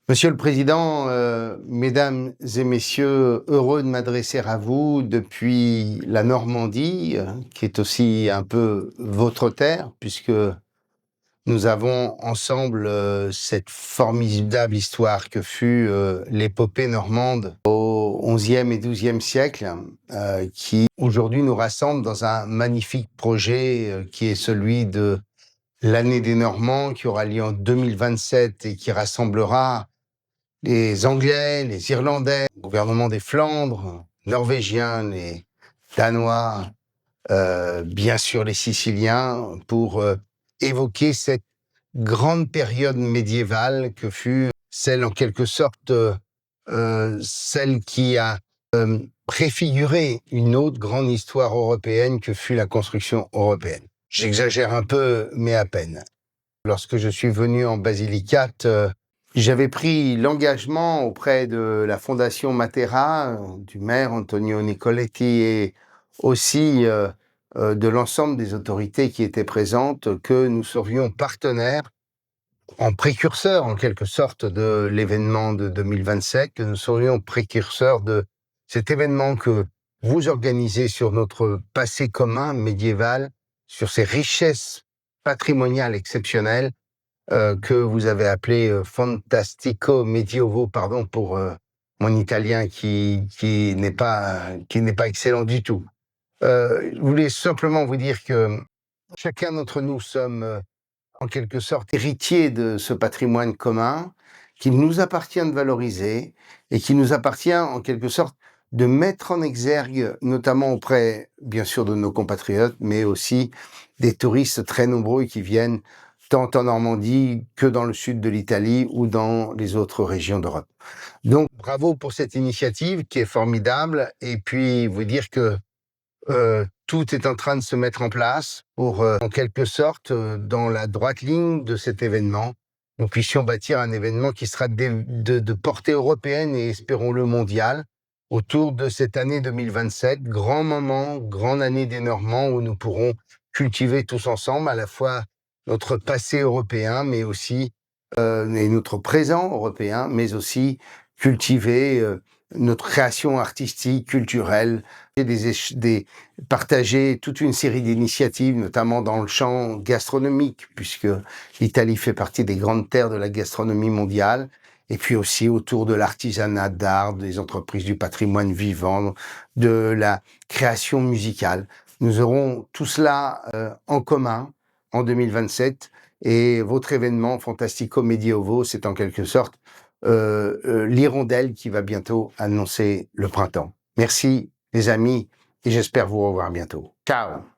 Monsieur le Président, Mesdames et Messieurs, heureux de m'adresser à vous depuis la Normandie, qui est aussi un peu votre terre, puisque nous avons ensemble cette formidable histoire que fut l'épopée normande au XIe et XIIe siècle, qui aujourd'hui nous rassemble dans un magnifique projet qui est celui de l'année des Normands, qui aura lieu en 2027 et qui rassemblera les Anglais, les Irlandais, le gouvernement des Flandres, Norvégiens, les Danois, bien sûr les Siciliens, pour évoquer cette grande période médiévale que fut celle en quelque sorte, celle qui a préfiguré une autre grande histoire européenne que fut la construction européenne. J'exagère un peu, mais à peine. Lorsque je suis venu en Basilicate, j'avais pris l'engagement auprès de la Fondation Matera, du maire Antonio Nicoletti et aussi de l'ensemble des autorités qui étaient présentes, que nous serions partenaires, en précurseur en quelque sorte de l'événement de 2027, que nous serions précurseurs de cet événement que vous organisez sur notre passé commun médiéval, sur ces richesses patrimoniales exceptionnelles, que vous avez appelé Fantastico Medioevo, pardon pour mon italien qui n'est pas excellent du tout. Je voulais simplement vous dire que chacun d'entre nous sommes en quelque sorte héritiers de ce patrimoine commun qu'il nous appartient de valoriser et qu'il nous appartient en quelque sorte de mettre en exergue, notamment auprès, bien sûr, de nos compatriotes, mais aussi des touristes très nombreux qui viennent tant en Normandie que dans le sud de l'Italie ou dans les autres régions d'Europe. Donc, bravo pour cette initiative qui est formidable, et puis vous dire que tout est en train de se mettre en place pour, en quelque sorte, dans la droite ligne de cet événement, nous puissions bâtir un événement qui sera de portée européenne et espérons-le mondiale, autour de cette année 2027, grand moment, grande année des Normands où nous pourrons cultiver tous ensemble à la fois notre passé européen, mais aussi et notre présent européen, mais aussi cultiver notre création artistique, culturelle, et partager toute une série d'initiatives, notamment dans le champ gastronomique, puisque l'Italie fait partie des grandes terres de la gastronomie mondiale, et puis aussi autour de l'artisanat d'art, des entreprises du patrimoine vivant, de la création musicale. Nous aurons tout cela en commun en 2027, et votre événement Fantastico Medioevo, c'est en quelque sorte l'hirondelle qui va bientôt annoncer le printemps. Merci les amis, et j'espère vous revoir bientôt. Ciao!